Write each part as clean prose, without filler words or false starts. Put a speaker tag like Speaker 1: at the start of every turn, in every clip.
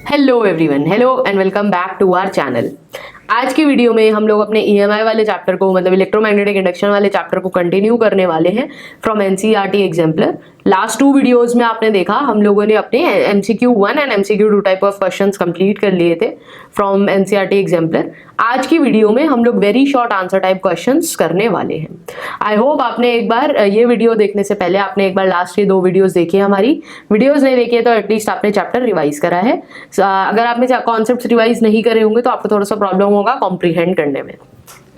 Speaker 1: Hello everyone, hello and welcome back to our channel. आज की video में हम लोग अपने ईएमआई वाले चैप्टर को मतलब इलेक्ट्रोमैग्नेटिक इंडक्शन वाले चैप्टर को कंटिन्यू करने वाले हैं from NCERT exemplar. Last 2 videos में आपने देखा हम लोगों ने अपने MCQ 1 and MCQ 2 type of questions complete कर लिए थे फ्रॉम एनसीईआरटी एग्जाम्पलर। आज की वीडियो में हम लोग very short answer type questions करने वाले हैं। आई होप आपने एक बार ये वीडियो देखने से पहले आपने एक बार लास्ट की 2 वीडियोस देखी, हमारी वीडियोस नहीं देखी है तो एटलीस्ट आपने चैप्टर रिवाइज करा है। अगर आपने कॉन्सेप्ट रिवाइज नहीं करे होंगे तो आपको थोड़ा सा प्रॉब्लम होगा कॉम्प्रीहेंड करने में।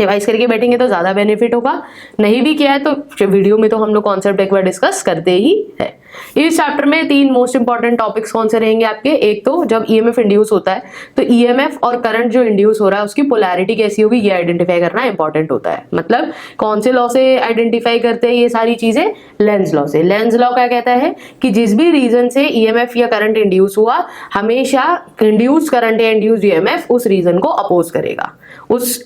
Speaker 1: रिवाइज करके बैठेंगे तो ज्यादा बेनिफिट होगा, नहीं भी किया है तो वीडियो में तो हम लोग कॉन्सेप्ट एक बार डिस्कस करते ही है। इस चैप्टर में 3 मोस्ट इंपॉर्टेंट टॉपिक्स कौन से रहेंगे आपके। एक तो जब ईएमएफ इंड्यूस होता है तो ईएमएफ और करंट जो इंड्यूस हो रहा है उसकी पोलैरिटी कैसी होगी ये आइडेंटिफाई करना इंपॉर्टेंट होता है। मतलब कौन से लॉ से आइडेंटिफाई करते हैं ये सारी चीजें, लेंज लॉ से। लेंज लॉ क्या कहता है कि जिस भी रीजन से ईएमएफ या करंट इंड्यूस हुआ हमेशा इंड्यूस करंट या इंड्यूस ईएमएफ उस रीजन को अपोज करेगा।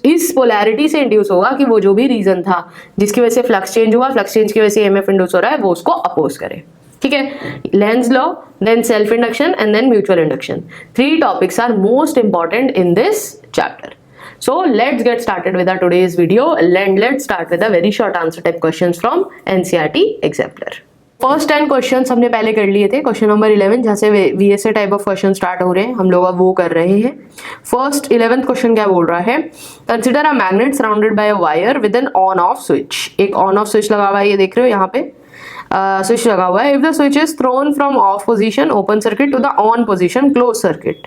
Speaker 1: इस पोलैरिटी से इंड्यूस होगा कि वो जो भी रीजन था जिसकी वजह से फ्लक्स चेंज हुआ, फ्लक्स चेंज की वजह से ईएमएफ इंड्यूस हो रहा है, वो उसको अपोज करे। ठीक है, Lenz law, then self induction and then mutual induction. 3 topics are most important in this chapter. So let's get started with our today's video and let's start with a very short answer type questions from NCERT exemplar. First 10 questions हमने पहले कर लिए थे। Question number 11 जहाँ से VSA type of question start हो रहे हैं हम लोग अब वो कर रहे हैं। फर्स्ट 11th क्वेश्चन क्या बोल रहा है, consider a magnet surrounded by a wire with an on off switch. एक ऑन ऑफ स्विच लगा हुआ है, ये देख रहे हो यहाँ पे स्विच लगा हुआ है। If the switch is thrown from off position open circuit to the on position close circuit.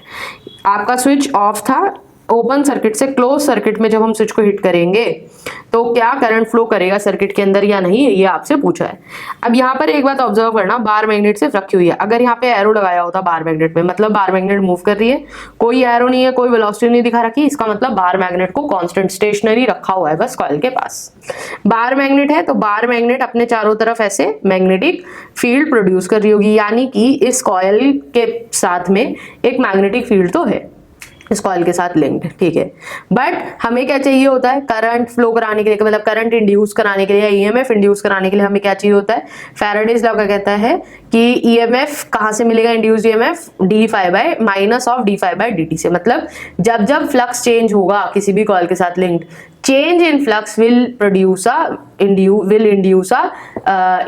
Speaker 1: आपका स्विच ऑफ था, ओपन सर्किट से क्लोज सर्किट में जब हम स्विच को हिट करेंगे तो क्या करंट फ्लो करेगा सर्किट के अंदर या नहीं, ये आपसे पूछा है। अब यहाँ पर एक बात ऑब्जर्व करना, बार मैग्नेट सिर्फ रखी हुई है। अगर यहाँ पे एरो लगाया होता बार मैग्नेट में, मतलब बार मैग्नेट मूव कर रही है, कोई एरो नहीं है, कोई वेलोसिटी नहीं दिखा रखी, इसका मतलब बार मैग्नेट को कांस्टेंट स्टेशनरी रखा हुआ है बस कॉइल के पास। बार मैग्नेट है तो बार मैग्नेट अपने चारों तरफ ऐसे मैग्नेटिक फील्ड प्रोड्यूस कर रही होगी, यानी कि इस कॉइल के साथ में एक मैग्नेटिक फील्ड तो है इस कॉइल के साथ लिंक्ड। ठीक है, बट हमें क्या चाहिए होता है, करंट फ्लो कराने के लिए, मतलब करंट इंड्यूस कराने के लिए या ईएमएफ इंड्यूस कराने के लिए हमें क्या चाहिए होता है, फैराडेज लॉ का कहता है कि ईएमएफ कहाँ से मिलेगा, induce EMF d phi by minus of d phi by d से। मतलब जब जब फ्लक्स चेंज होगा किसी भी कॉइल के साथ linked, change in flux will induce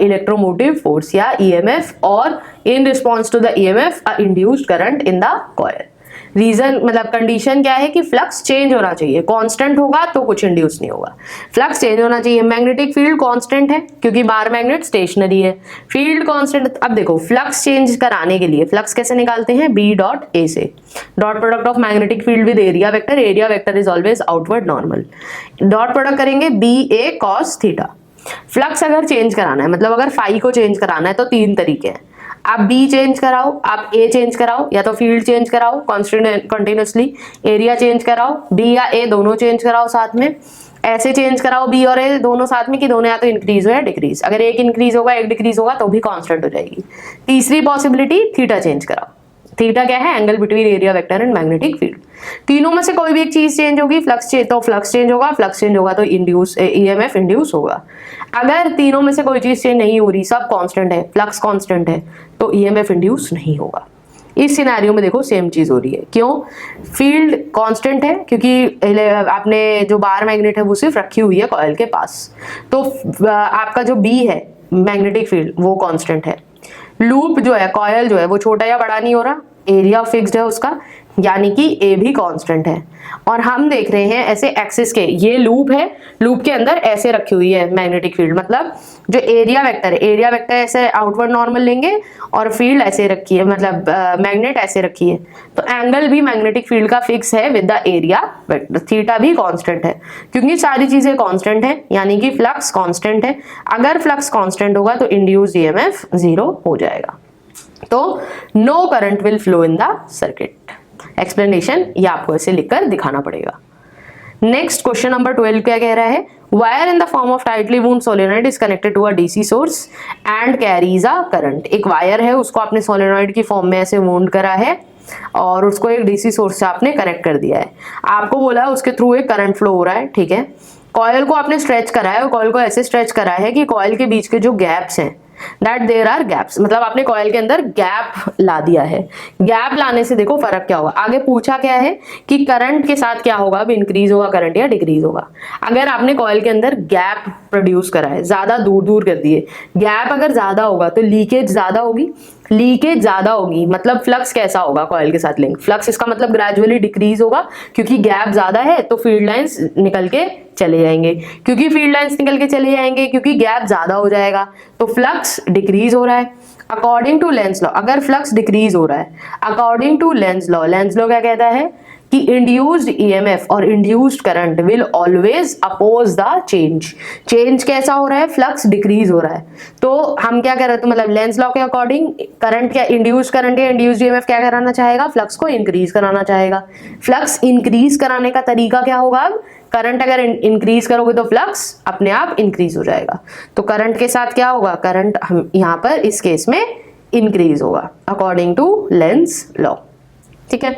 Speaker 1: electromotive force या ईएमएफ और in response to the EMF induced current in the coil. Reason मतलब कंडीशन क्या है कि फ्लक्स चेंज होना चाहिए, कांस्टेंट होगा तो कुछ इंड्यूस नहीं होगा, फ्लक्स चेंज होना चाहिए। मैग्नेटिक फील्ड कांस्टेंट है क्योंकि बार मैग्नेट स्टेशनरी है, फील्ड कांस्टेंट। अब देखो फ्लक्स चेंज कराने के लिए फ्लक्स कैसे निकालते हैं, बी डॉट ए से, dot product of magnetic field with area vector, area vector is always outward normal, dot product करेंगे बी ए कॉस थीटा। फ्लक्स अगर चेंज कराना है, मतलब अगर फाई को चेंज कराना है तो 3 तरीके हैं, आप बी चेंज कराओ, आप ए चेंज कराओ, या तो फील्ड चेंज कराओ कंटिन्यूसली, एरिया चेंज कराओ, बी या ए दोनों चेंज कराओ साथ में, ऐसे चेंज कराओ बी और ए दोनों साथ में कि दोनों या तो इंक्रीज हो या डिक्रीज। अगर एक इंक्रीज होगा एक डिक्रीज होगा तो भी कांस्टेंट हो जाएगी। तीसरी पॉसिबिलिटी थीटा चेंज कराओ। थीटा क्या है, angle between area vector and magnetic field. तीनों में से कोई भी एक चीज चेंज होगी, फ्लक्स चेंज होगा, फ्लक्स चेंज होगा तो इंड्यूस ईएमएफ इंड्यूस होगा। अगर तीनों में से कोई चीज चेंज नहीं हो रही, सब कांस्टेंट है, फ्लक्स कांस्टेंट है, तो ईएमएफ इंड्यूस नहीं होगा। इस सिनेरियो में देखो सेम चीज हो रही है, क्यों, फील्ड कांस्टेंट है क्योंकि आपने जो बार मैग्नेट है वो सिर्फ रखी हुई है कॉइल के पास, तो आपका जो बी है मैग्नेटिक फील्ड वो कांस्टेंट है। लूप जो है, कॉइल जो है वो छोटा या बड़ा नहीं हो रहा, एरिया फिक्स्ड है उसका, यानी कि ए भी कांस्टेंट है। और हम देख रहे हैं ऐसे एक्सिस के, ये लूप है, लूप के अंदर ऐसे रखी हुई है मैग्नेटिक फील्ड, मतलब जो एरिया वेक्टर है, एरिया वेक्टर ऐसे आउटवर्ड नॉर्मल लेंगे और फील्ड ऐसे रखी है, मतलब मैग्नेट ऐसे रखी है, तो एंगल भी मैग्नेटिक फील्ड का फिक्स है with the area vector. Theta भी कांस्टेंट है क्योंकि सारी चीजें कांस्टेंट है, यानी कि फ्लक्स कांस्टेंट है। अगर फ्लक्स कांस्टेंट होगा तो इंड्यूस्ड ईएमएफ 0 हो जाएगा, तो no current will flow in the circuit. Explanation ये आपको ऐसे लिखकर दिखाना पड़ेगा। नेक्स्ट क्वेश्चन नंबर 12 क्या कह रहा है, wire in the form of tightly wound solenoid is connected to a DC source and carries a current. एक वायर है, उसको आपने सोलेनॉइड की फॉर्म में ऐसे वुंड करा है और उसको एक डीसी सोर्स से आपने कनेक्ट कर दिया है। आपको बोला है उसके थ्रू एक करंट फ्लो हो रहा है। ठीक है, कॉइल को आपने स्ट्रेच करा है और कॉइल को ऐसे स्ट्रेच करा है कि कॉइल के बीच के जो गैप्स हैं दैट देयर आर गैप्स, मतलब आपने कॉइल के अंदर गैप ला दिया है। गैप लाने से देखो फर्क क्या होगा, आगे पूछा क्या है कि करंट के साथ क्या होगा, अब इंक्रीज होगा करंट या डिक्रीज होगा। अगर आपने कॉइल के अंदर गैप प्रोड्यूस करा है, ज्यादा दूर दूर कर दिए, गैप अगर ज्यादा होगा तो लीकेज ज्यादा होगी, लीकेज ज्यादा होगी मतलब फ्लक्स कैसा होगा कॉइल के साथ लिंक, फ्लक्स इसका मतलब ग्रेजुअली डिक्रीज होगा, क्योंकि गैप ज्यादा है तो फील्ड लाइंस निकल के चले जाएंगे, क्योंकि फील्ड लाइंस निकल के चले जाएंगे क्योंकि गैप ज्यादा हो जाएगा तो फ्लक्स डिक्रीज हो रहा है। अकॉर्डिंग टू लेंज लॉ, अगर फ्लक्स डिक्रीज हो रहा है अकॉर्डिंग टू लेंज लॉ क्या कहता है कि इंड्यूस्ड ईएमएफ और induced current will always oppose the change. Change कैसा हो रहा है, फ्लक्स डिक्रीज हो रहा है, तो हम क्या कर रहे थे, मतलब लेंज लॉ के अकॉर्डिंग करंट क्या, इंड्यूस्ड करंट या इंड्यूस्ड ईएमएफ क्या कराना चाहेगा, फ्लक्स को इंक्रीज कराना चाहेगा। फ्लक्स इंक्रीज कराने का तरीका क्या होगा, अब करंट अगर इंक्रीज करोगे तो फ्लक्स अपने आप इंक्रीज हो जाएगा, तो करंट के साथ क्या होगा, करंट हम यहाँ पर इस केस में इंक्रीज होगा अकॉर्डिंग टू लेंज लॉ। ठीक है।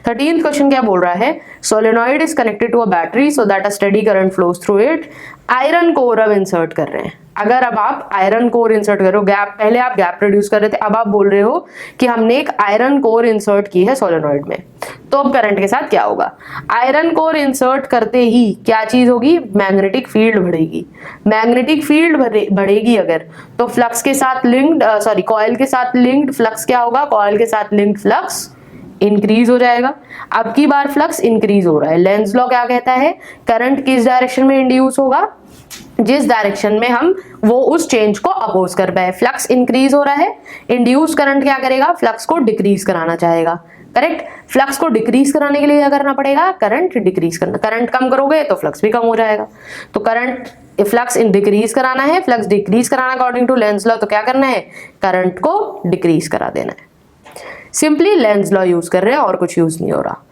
Speaker 1: 13th क्वेश्चन क्या बोल रहा है, solenoid is connected to a battery so that a steady current flows through it. Iron core अब इंसर्ट कर रहे हैं, अगर अब आप आयरन कोर इंसर्ट करो, गैप पहले आप गैप प्रोड्यूस कर रहे थे, अब आप बोल रहे हो कि हमने एक आयरन कोर इंसर्ट की है सोलेनॉइड में, तो अब करंट के साथ क्या होगा, आयरन कोर इंसर्ट करते ही क्या चीज होगी, मैग्नेटिक फील्ड बढ़ेगी। मैग्नेटिक फील्ड बढ़ेगी अगर, तो फ्लक्स के साथ लिंक्ड कॉइल के साथ लिंक्ड फ्लक्स क्या होगा, कॉइल के साथ लिंक्ड फ्लक्स इंक्रीज हो जाएगा। अब की बार फ्लक्स इंक्रीज हो रहा है, लेंज लॉ क्या कहता है, करंट किस डायरेक्शन में इंड्यूस होगा, जिस डायरेक्शन में हम वो उस चेंज को अपोज कर पाए। फ्लक्स इंक्रीज हो रहा है, इंड्यूस करंट क्या करेगा, फ्लक्स को डिक्रीज कराना चाहेगा। करेक्ट, फ्लक्स को डिक्रीज कराने के लिए क्या करना पड़ेगा, करंट डिक्रीज करना, करंट कम करोगे तो फ्लक्स भी कम हो जाएगा, तो करंट फ्लक्स डिक्रीज कराना है, फ्लक्स डिक्रीज कराना अकॉर्डिंग टू लेंज लॉ, तो क्या करना है, करंट को डिक्रीज करा देना है। सिंपली लेंज लॉ यूज कर रहे हैं और कुछ यूज नहीं हो रहा।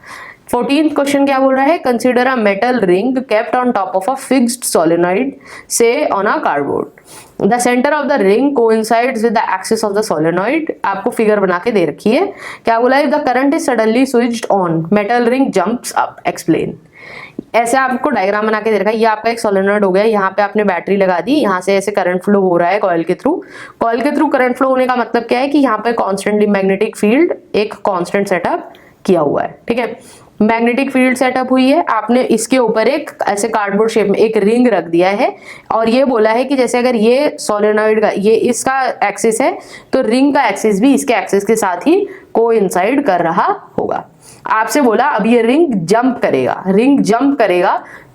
Speaker 1: 14th क्वेश्चन क्या बोल रहा है, consider a metal ring kept on top of a fixed solenoid से on a cardboard. The center of the ring coincides with the axis of the solenoid. आपको फिगर बना के दे रखी है, क्या बोला है, if the current is suddenly switched on metal ring jumps up, explain. ऐसे आपको डायग्राम बना के दे रखा है, ये आपका एक सोलेनॉइड हो गया, यहाँ पे आपने बैटरी लगा दी, यहाँ से ऐसे करंट फ्लो हो रहा है कॉइल के थ्रू। कॉइल के थ्रू करंट फ्लो होने का मतलब क्या है कि यहाँ पे कॉन्स्टेंटली मैग्नेटिक फील्ड एक कॉन्स्टेंट सेटअप किया हुआ है। ठीक है, मैग्नेटिक फील्ड सेटअप हुई है, आपने इसके ऊपर एक ऐसे कार्डबोर्ड शेप में एक रिंग रख दिया है और ये बोला है कि जैसे अगर ये सोलेनॉइड का ये इसका एक्सिस है तो रिंग का एक्सिस भी इसके एक्सिस के साथ ही कोइंसाइड कर रहा होगा। आपसे बोला अब ये रिंग जंप करेगा, रिंग जंप करेगा,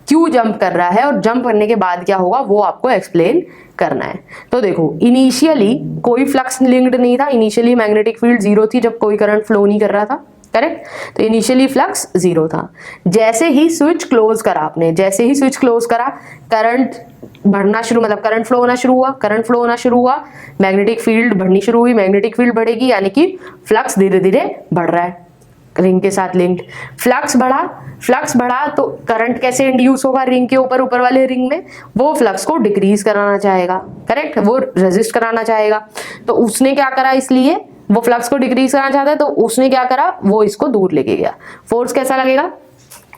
Speaker 1: क्यों जंप कर रहा है और जंप करने के बाद क्या होगा वो आपको एक्सप्लेन करना है। तो देखो, इनिशियली कोई फ्लक्स लिंक्ड नहीं था, इनिशियली मैग्नेटिक फील्ड जीरो थी जब कोई करंट फ्लो नहीं कर रहा था। करेक्ट, तो इनिशियली फ्लक्स जीरो था। जैसे ही स्विच क्लोज करा आपने, जैसे ही स्विच क्लोज करा करंट बढ़ना शुरू, मतलब करंट फ्लो होना शुरू हुआ, करंट फ्लो होना शुरू हुआ, मैग्नेटिक फील्ड बढ़नी शुरू हुई, मैग्नेटिक फील्ड बढ़ेगी यानी कि फ्लक्स धीरे धीरे बढ़ रहा है रिंग के साथ लिंक्ड। फ्लक्स बढ़ा तो करंट कैसे इंड्यूस होगा रिंग के ऊपर, ऊपर वाले रिंग में, वो फ्लक्स को डिक्रीज कराना चाहेगा। करेक्ट, वो रेजिस्ट कराना चाहेगा, तो उसने क्या करा, इसलिए वो फ्लक्स को डिक्रीज करना चाहता है तो उसने क्या करा, वो इसको दूर लेके गया। फोर्स कैसा लगेगा,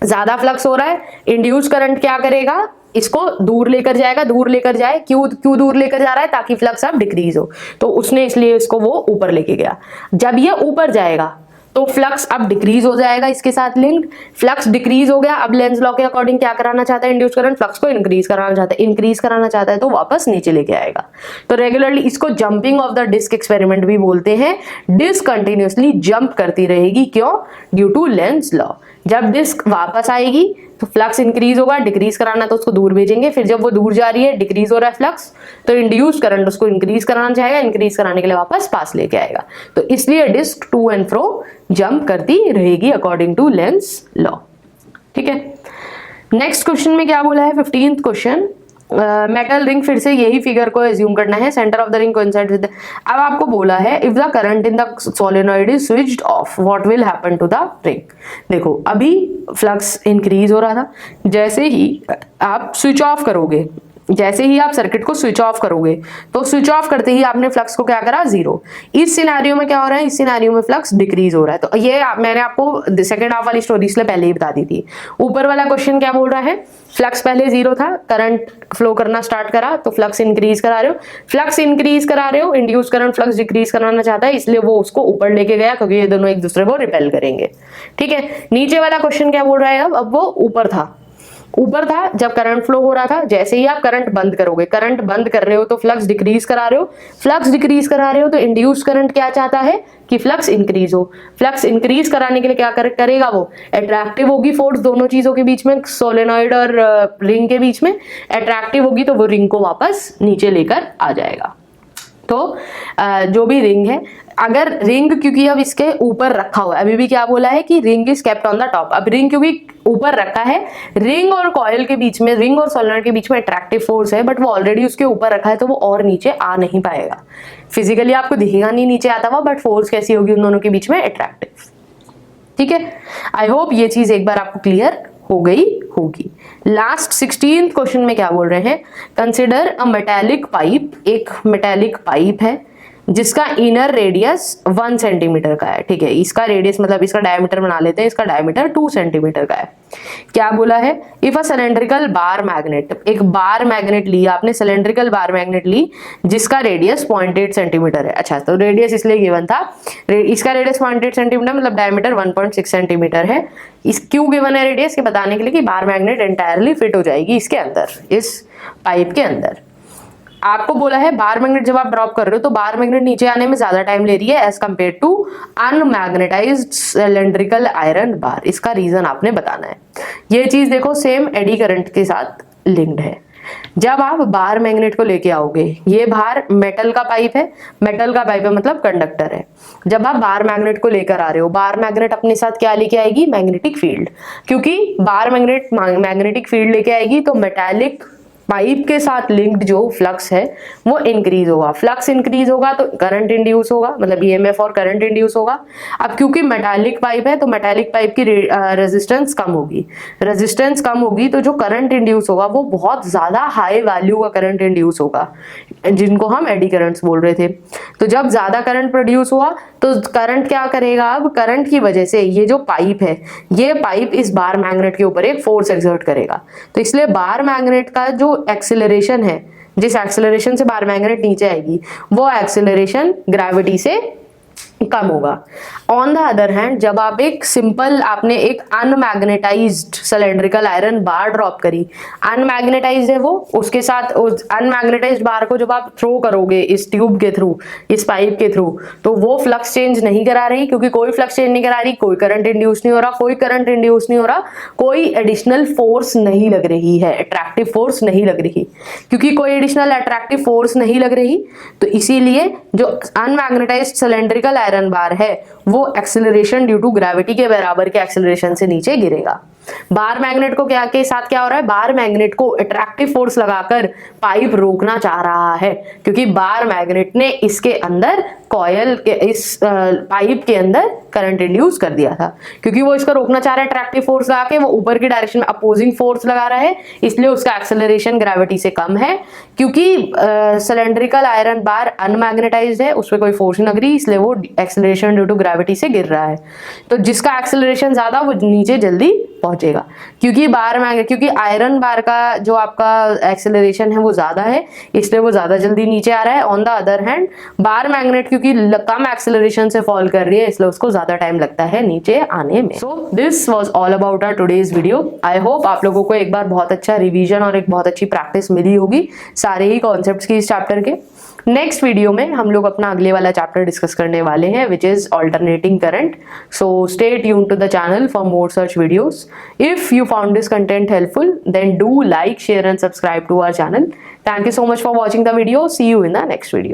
Speaker 1: ज्यादा फ्लक्स हो रहा है, इंड्यूस करंट क्या करेगा, इसको दूर लेकर जाएगा, दूर लेकर जाए, क्यों दूर लेकर जा रहा है, ताकि फ्लक्स अब डिक्रीज हो, तो उसने इसलिए इसको वो ऊपर लेके गया। जब ये ऊपर जाएगा तो फ्लक्स अब डिक्रीज हो जाएगा इसके साथ लिंक्ड, फ्लक्स डिक्रीज हो गया, अब लेंज लॉ के अकॉर्डिंग क्या कराना चाहता है इंड्यूस करंट, फ्लक्स को इंक्रीज कराना चाहता है, इंक्रीज कराना चाहता है तो वापस नीचे लेके आएगा। तो रेगुलरली इसको jumping off the disc experiment भी बोलते हैं। डिस्क कंटिन्यूअसली जंप करती रहेगी, क्यों, ड्यू टू लेंज लॉ। जब डिस्क वापस आएगी तो फ्लक्स इंक्रीज होगा, डिक्रीज कराना तो उसको दूर भेजेंगे, फिर जब वो दूर जा रही है, डिक्रीज हो रहा है फ्लक्स, तो इंड्यूस करंट उसको इंक्रीज कराना चाहेगा, इंक्रीज कराने के लिए वापस पास लेके आएगा, तो इसलिए disc to and fro jump करती रहेगी अकॉर्डिंग टू लेंज लॉ। ठीक है, नेक्स्ट क्वेश्चन में क्या बोला है, 15th क्वेश्चन, मेटल रिंग, फिर से यही फिगर को एज्यूम करना है, centre of the ring coincide with. अब आपको बोला है if the current in the solenoid is switched off what will happen to the ring. देखो, अभी फ्लक्स इंक्रीज हो रहा था, जैसे ही आप स्विच ऑफ करोगे जैसे ही आप सर्किट को स्विच ऑफ करोगे तो स्विच ऑफ करते ही आपने फ्लक्स को क्या करा, 0। इस सिनेरियो में क्या हो रहा है, इस सिनेरियो में फ्लक्स डिक्रीज हो रहा है। तो ये मैंने आपको सेकंड हाफ वाली स्टोरी इसलिए पहले ही बता दी थी। ऊपर वाला क्वेश्चन क्या बोल रहा है, फ्लक्स पहले 0 था, करंट फ्लो करना स्टार्ट करा तो फ्लक्स इंक्रीज करा रहे हो, फ्लक्स इंक्रीज करा रहे हो, इंड्यूस करंट फ्लक्स डिक्रीज कराना चाहता है, इसलिए वो उसको ऊपर लेके गया क्योंकि ये दोनों एक दूसरे को रिपेल करेंगे। ठीक है, नीचे वाला क्वेश्चन क्या बोल रहा है, अब वो ऊपर था जब करंट फ्लो हो रहा था, जैसे ही आप करंट बंद करोगे, करंट बंद कर रहे हो तो फ्लक्स डिक्रीज करा रहे हो, फ्लक्स डिक्रीज करा रहे हो तो इंड्यूस करंट क्या चाहता है कि फ्लक्स इंक्रीज हो। फ्लक्स इंक्रीज कराने के लिए क्या करेगा, वो अट्रैक्टिव होगी फोर्स दोनों चीजों के बीच में, सोलेनॉइड और रिंग के बीच में अट्रैक्टिव होगी तो वो रिंग को वापस नीचे लेकर आ जाएगा। तो जो भी रिंग है, अगर रिंग क्योंकि अब इसके ऊपर रखा हुआ है, अभी भी क्या बोला है कि ring is kept on the top, अब रिंग क्योंकि ऊपर रखा है, रिंग और कॉइल के बीच में, रिंग और सोलेनॉइड के बीच में अट्रैक्टिव फोर्स है, बट वो ऑलरेडी उसके ऊपर रखा है तो वो और नीचे आ नहीं पाएगा। फिजिकली आपको दिखेगा नहीं नीचे आता हुआ, बट फोर्स कैसी होगी उन दोनों के बीच में, अट्रैक्टिव। ठीक है, आई होप ये चीज एक बार आपको क्लियर हो गई होगी। लास्ट 16th क्वेश्चन में क्या बोल रहे हैं, कंसिडर अ मेटालिक पाइप, एक मेटालिक पाइप है जिसका इनर रेडियस 1 सेंटीमीटर का है। ठीक है, इसका रेडियस मतलब इसका डायमीटर बना लेते हैं, इसका डायमीटर 2 सेंटीमीटर का है। क्या बोला है, if a cylindrical bar magnet, एक बार मैग्नेट लिया आपने, सिलेंड्रिकल बार मैग्नेट ली जिसका रेडियस 0.8 सेंटीमीटर है। अच्छा, तो रेडियस इसलिए गिवन था, इसका रेडियस 0.8 सेंटीमीटर मतलब डायमीटर 1.6 सेंटीमीटर है। इस क्यों गिवन है रेडियस, के बताने के लिए कि बार मैग्नेट एंटायरली फिट हो जाएगी इसके अंदर, इस पाइप के अंदर। आपको बोला है बार मैग्नेट जब आप ड्रॉप कर रहे हो तो बार मैग्नेट नीचे आने में ज्यादा टाइम ले रही है as compared to unmagnetized cylindrical iron bar. इसका रीजन आपने बताना है। ये चीज देखो सेम एडी करंट के साथ लिंक्ड है। जब आप बार मैग्नेट को लेके आओगे, ये बाहर मेटल का पाइप है, मेटल का पाइप है मतलब कंडक्टर है। जब आप बार मैग्नेट को लेकर आ रहे हो, बार मैग्नेट अपने साथ क्या लेके आएगी, मैग्नेटिक फील्ड, क्योंकि बार मैग्नेट मैग्नेटिक फील्ड लेके आएगी तो मेटालिक पाइप के साथ लिंक्ड जो फ्लक्स है वो इंक्रीज होगा। फ्लक्स इंक्रीज होगा तो करंट इंड्यूस होगा, मतलब ईएमएफ और करंट इंड्यूस होगा। अब क्योंकि मेटालिक पाइप है तो मेटालिक पाइप की रेजिस्टेंस कम होगी, रेजिस्टेंस कम होगी तो जो करंट इंड्यूस होगा वो बहुत ज्यादा हाई वैल्यू का करंट इंड्यूस होगा, जिनको हम एडी करंट्स बोल रहे थे। तो जब ज्यादा करंट प्रोड्यूस हुआ तो करंट क्या करेगा, अब करंट की वजह से ये जो पाइप है, ये पाइप इस बार मैग्नेट के ऊपर एक फोर्स एक्सर्ट करेगा। तो इसलिए बार मैग्नेट का जो एक्सेलरेशन है, जिस एक्सेलरेशन से बार मैग्नेट नीचे आएगी, वो एक्सेलरेशन ग्रेविटी से कम होगा। ऑन द अदर हैंड जब आप एक सिंपल, आपने एक अनमैग्नेटाइज्ड सिलेंड्रिकल आयरन बार ड्रॉप करी, अनमैग्नेटाइज्ड है वो, उसके साथ उस अनमैग्नेटाइज्ड बार को जब आप थ्रो करोगे इस ट्यूब के थ्रू, इस पाइप के थ्रू, तो वो फ्लक्स चेंज नहीं करा रही, क्योंकि कोई फ्लक्स चेंज नहीं करा रही, कोई करंट इंड्यूस नहीं हो रहा, कोई करंट इंड्यूस नहीं हो रहा, कोई एडिशनल फोर्स नहीं लग रही है, अट्रैक्टिव फोर्स नहीं लग रही। क्योंकि कोई एडिशनल अट्रैक्टिव फोर्स नहीं लग रही तो इसीलिए जो अनमैग्नेटाइज्ड सिलेंड्रिकल आयरन बार है वो एक्सेलरेशन ड्यू टू ग्रेविटी के बराबर के एक्सेलरेशन से नीचे गिरेगा। बार मैग्नेट को क्या के साथ क्या हो रहा है, बार मैग्नेट को अट्रैक्टिव फोर्स लगाकर पाइप रोकना चाह रहा है, क्योंकि बार मैग्नेट ने इसके अंदर कॉयल के इस पाइप के अंदर करंट इंड्यूस कर दिया था। क्योंकि वो इसको रोकना चाह रहा है अट्रैक्टिव फोर्स लगा के, वो ऊपर की डायरेक्शन में अपोजिंग फोर्स लगा रहा है, इसलिए उसका एक्सेलरेशन ग्रेविटी से कम है। क्योंकि सिलेंड्रिकल आयरन बार अनमैग्नेटाइज्ड है, उस पर कोई फोर्स नहीं लग रही, इसलिए वो एक्सेलरेशन ड्यू टू ग्रेविटी से गिर रहा है। तो जिसका एक्सेलरेशन ज्यादा वो नीचे जल्दी पहुंचेगा। क्योंकि बार मैग्नेट, क्योंकि आयरन बार का जो आपका एक्सेलरेशन है वो ज्यादा है, इसलिए वो ज्यादा जल्दी नीचे आ रहा है। On the other hand bar magnet क्योंकि कम एक्सेलरेशन से फॉल कर रही है, इसलिए उसको ज्यादा टाइम लगता है नीचे आने में। So this was all about our today's video. I hope आप लोगों को एक बार बहुत अच्छा रिवीजन और एक बहुत अच्छी प्रैक्टिस मिली होगी सारे ही कॉन्सेप्ट्स की इस चैप्टर के। नेक्स्ट वीडियो में हम लोग अपना अगले वाला चैप्टर डिस्कस करने वाले हैं, which is alternating current. So stay tuned to the channel for more such videos. If you found this content helpful, then do like, share and subscribe to our channel. Thank you so much for watching the video. See you in the next video.